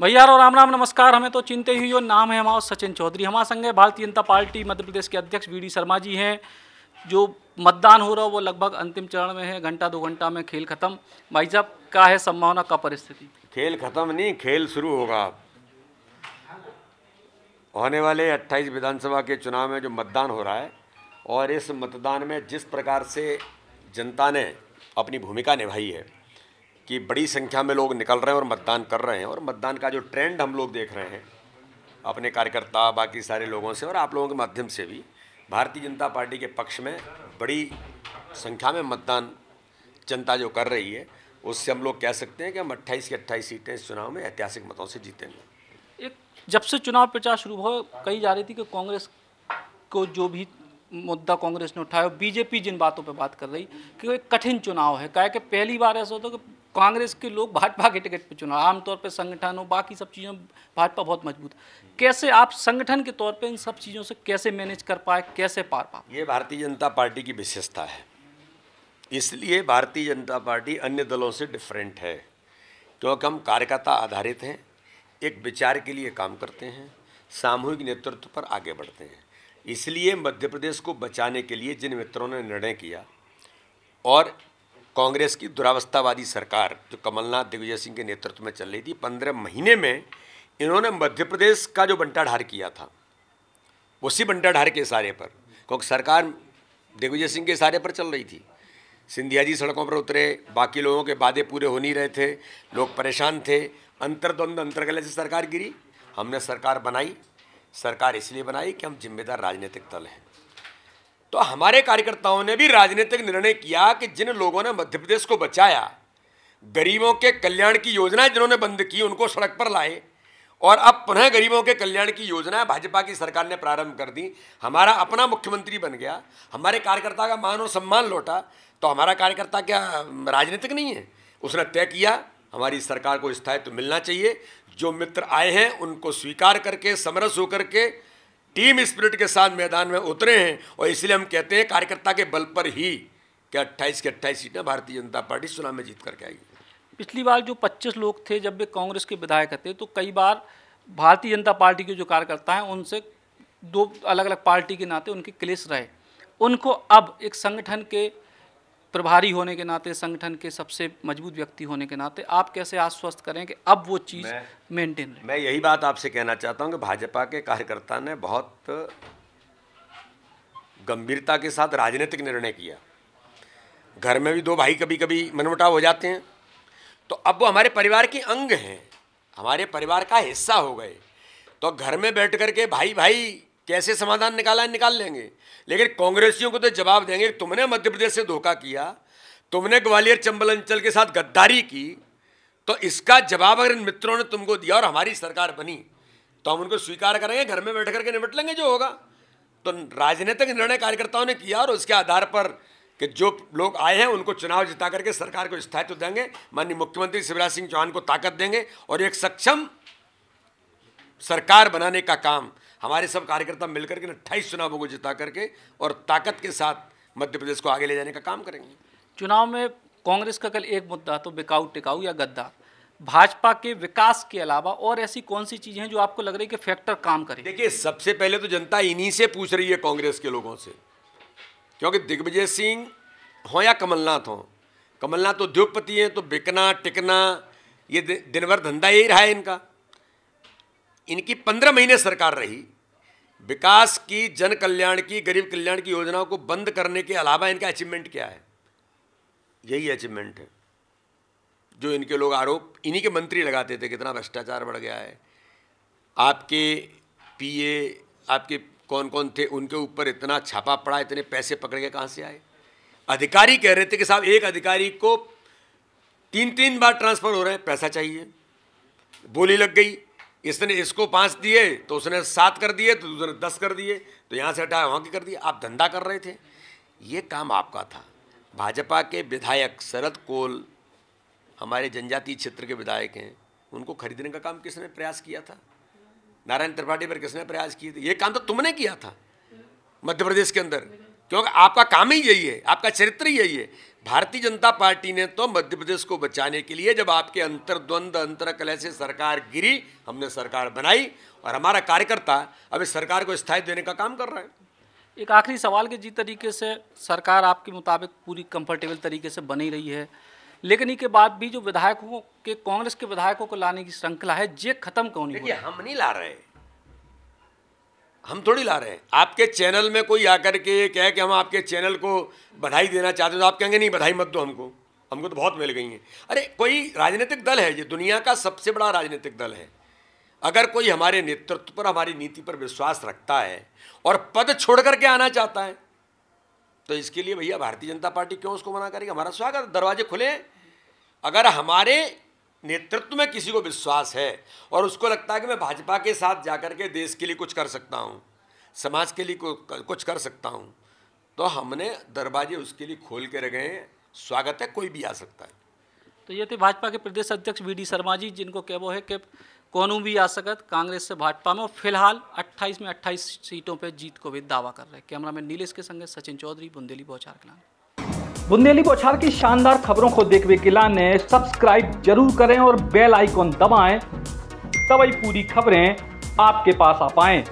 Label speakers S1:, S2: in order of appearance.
S1: भैया और राम राम नमस्कार। हमें तो चिंते ही हो। नाम है हमारा सचिन चौधरी। हमारे संग है भारतीय जनता पार्टी मध्य प्रदेश के अध्यक्ष वीडी शर्मा जी हैं। जो मतदान हो रहा है वो लगभग अंतिम चरण में है। घंटा 2 घंटा में खेल खत्म। भाई साहब क्या है संभावना का परिस्थिति?
S2: खेल खत्म नहीं, खेल शुरू होगा। होने वाले 28 विधानसभा के चुनाव में जो मतदान हो रहा है और इस मतदान में जिस प्रकार से जनता ने अपनी भूमिका निभाई है कि बड़ी संख्या में लोग निकल रहे हैं और मतदान कर रहे हैं, और मतदान का जो ट्रेंड हम लोग देख रहे हैं अपने कार्यकर्ता बाकी सारे लोगों से और आप लोगों के माध्यम से भी, भारतीय जनता पार्टी के पक्ष में बड़ी संख्या में मतदान जनता जो कर रही है, उससे हम लोग कह सकते हैं कि हम 28 की 28 सीटें इस चुनाव में ऐतिहासिक मतों से जीतेंगे।
S1: एक जब से चुनाव प्रचार शुरू हो कही जा रही थी कि कांग्रेस को जो भी मुद्दा कांग्रेस ने उठाया, बीजेपी जिन बातों पे बात कर रही कि एक कठिन चुनाव है। क्या कि पहली बार ऐसा होता है कि कांग्रेस के लोग भाजपा के टिकट पे चुनाव, आमतौर पे संगठन हो बाकी सब चीज़ों भाजपा बहुत मजबूत। कैसे आप संगठन के तौर पे इन सब चीज़ों से कैसे मैनेज कर पाए, कैसे पार पाए?
S2: ये भारतीय जनता पार्टी की विशेषता है, इसलिए भारतीय जनता पार्टी अन्य दलों से डिफरेंट है, क्योंकि हम कार्यकर्ता आधारित हैं, एक विचार के लिए काम करते हैं, सामूहिक नेतृत्व पर आगे बढ़ते हैं। इसलिए मध्य प्रदेश को बचाने के लिए जिन मित्रों ने निर्णय किया और कांग्रेस की दुरावस्थावादी सरकार जो कमलनाथ दिग्विजय सिंह के नेतृत्व में चल रही थी, 15 महीने में इन्होंने मध्य प्रदेश का जो बंटाढार किया था उसी बंटाढार के इशारे पर, क्योंकि सरकार दिग्विजय सिंह के इशारे पर चल रही थी। सिंधिया जी सड़कों पर उतरे, बाकी लोगों के वादे पूरे हो नहीं रहे थे, लोग परेशान थे, अंतर्द्वंद अंतर्गले से सरकार गिरी। हमने सरकार बनाई। सरकार इसलिए बनाई कि हम जिम्मेदार राजनीतिक दल हैं। तो हमारे कार्यकर्ताओं ने भी राजनीतिक निर्णय किया कि जिन लोगों ने मध्य प्रदेश को बचाया, गरीबों के कल्याण की योजनाएं जिन्होंने बंद की उनको सड़क पर लाए, और अब पुनः गरीबों के कल्याण की योजनाएं भाजपा की सरकार ने प्रारंभ कर दी। हमारा अपना मुख्यमंत्री बन गया, हमारे कार्यकर्ता का मान और सम्मान लौटा। तो हमारा कार्यकर्ता क्या राजनीतिक नहीं है? उसने तय किया हमारी सरकार को स्थायित्व मिलना चाहिए। जो मित्र आए हैं उनको स्वीकार करके समरस होकर के टीम स्पिरिट के साथ मैदान में उतरे हैं, और इसलिए हम कहते हैं कार्यकर्ता के बल पर ही कि 28 की 28 सीटें भारतीय जनता पार्टी चुनाव में जीत करके आएगी।
S1: पिछली बार जो 25 लोग थे जब वे कांग्रेस के विधायक थे, तो कई बार भारतीय जनता पार्टी के जो कार्यकर्ता हैं उनसे दो अलग अलग पार्टी के नाते उनके क्लेश रहे। उनको अब एक संगठन के प्रभारी होने के नाते, संगठन के सबसे मजबूत व्यक्ति होने के नाते आप कैसे आश्वस्त करें कि अब वो चीज़ मेंटेन रहे?
S2: मैं यही बात आपसे कहना चाहता हूं कि भाजपा के कार्यकर्ता ने बहुत गंभीरता के साथ राजनीतिक निर्णय किया। घर में भी दो भाई कभी कभी मनमुटाव हो जाते हैं, तो अब वो हमारे परिवार के अंग हैं, हमारे परिवार का हिस्सा हो गए। तो घर में बैठ करके भाई भाई कैसे समाधान निकाला है निकाल लेंगे, लेकिन कांग्रेसियों को तो जवाब देंगे तुमने मध्य प्रदेश से धोखा किया, तुमने ग्वालियर चंबल अंचल के साथ गद्दारी की, तो इसका जवाब अगर इन मित्रों ने तुमको दिया और हमारी सरकार बनी तो हम उनको स्वीकार करेंगे, घर में बैठ करके निपट लेंगे जो होगा। तो राजनीतिक निर्णय कार्यकर्ताओं ने किया और उसके आधार पर कि जो लोग आए हैं उनको चुनाव जिता करके सरकार को स्थायित्व देंगे, माननीय मुख्यमंत्री शिवराज सिंह चौहान को ताकत देंगे, और एक सक्षम सरकार बनाने का काम हमारे सब कार्यकर्ता मिलकर के 28 चुनावों को जिता करके और ताकत के साथ मध्य प्रदेश को आगे ले जाने का काम करेंगे।
S1: चुनाव में कांग्रेस का कल एक मुद्दा तो बिकाऊ टिकाऊ या गद्दार, भाजपा के विकास के अलावा और ऐसी कौन सी चीजें हैं जो आपको लग रही है कि फैक्टर काम करे?
S2: देखिए, सबसे पहले तो जनता इन्हीं से पूछ रही है, कांग्रेस के लोगों से, क्योंकि दिग्विजय सिंह हों या कमलनाथ हों, कमलनाथ उद्योगपति हैं, तो बिकना टिकना ये दिन भर धंधा यही रहा है इनका। इनकी 15 महीने सरकार रही, विकास की, जन कल्याण की, गरीब कल्याण की योजनाओं को बंद करने के अलावा इनका अचीवमेंट क्या है? यही अचीवमेंट है जो इनके लोग आरोप इन्हीं के मंत्री लगाते थे, कितना भ्रष्टाचार बढ़ गया है। आपके पीए आपके कौन कौन थे, उनके ऊपर इतना छापा पड़ा, इतने पैसे पकड़ के कहाँ से आए? अधिकारी कह रहे थे कि साहब एक अधिकारी को 3-3 बार ट्रांसफर हो रहे हैं, पैसा चाहिए। बोली लग गई, इसने इसको 5 दिए तो उसने 7 कर दिए, तो दूसरे 10 कर दिए, तो यहाँ से हटाया वहाँ के कर दिए। आप धंधा कर रहे थे, ये काम आपका था। भाजपा के विधायक शरद कोल हमारे जनजातीय क्षेत्र के विधायक हैं, उनको खरीदने का काम किसने प्रयास किया था? नारायण त्रिपाठी पर किसने प्रयास किए थे? ये काम तो तुमने किया था मध्य प्रदेश के अंदर। क्योंकि आपका काम ही यही है, आपका चरित्र ही यही है। भारतीय जनता पार्टी ने तो मध्य प्रदेश को बचाने के लिए, जब आपके अंतर्द्वंद अंतरकलह से सरकार गिरी, हमने सरकार बनाई और हमारा कार्यकर्ता अब इस सरकार को स्थायित्व देने का काम कर रहा है।
S1: एक आखिरी सवाल के जिस तरीके से सरकार आपके मुताबिक पूरी कंफर्टेबल तरीके से बनी रही है, लेकिन इसके बाद भी जो विधायकों के, कांग्रेस के विधायकों को लाने की श्रृंखला है, ये खत्म क्यों नहीं हो
S2: रही? हम नहीं ला रहे, हम थोड़ी ला रहे हैं। आपके चैनल में कोई आकर के कहे कि हम आपके चैनल को बधाई देना चाहते हैं, तो आप कहेंगे नहीं बधाई मत दो हमको तो बहुत मिल गई हैं। अरे कोई राजनीतिक दल है, ये दुनिया का सबसे बड़ा राजनीतिक दल है, अगर कोई हमारे नेतृत्व पर, हमारी नीति पर विश्वास रखता है और पद छोड़ करके आना चाहता है, तो इसके लिए भैया भारतीय जनता पार्टी क्यों उसको मना करेगी? हमारा स्वागत, दरवाजे खुले हैं। अगर हमारे नेतृत्व में किसी को विश्वास है और उसको लगता है कि मैं भाजपा के साथ जाकर के देश के लिए कुछ कर सकता हूँ, समाज के लिए कुछ कर सकता हूँ, तो हमने दरवाजे उसके लिए खोल के रखे हैं। स्वागत है, कोई भी आ सकता है।
S1: तो ये थे भाजपा के प्रदेश अध्यक्ष वी डी शर्मा जी, जिनको कहना है कि कौन भी आ सकत कांग्रेस से भाजपा में, और फिलहाल 28 में 28 सीटों पर जीत को भी दावा कर रहे हैं। कैमरामैन नीलेश के संगे सचिन चौधरी, बुंदेली बौछार कलान।
S3: बुंदेली बौछार की शानदार खबरों को देखने के लिए सब्सक्राइब जरूर करें और बेल आइकॉन दबाएं, तभी पूरी खबरें आपके पास आ पाएं।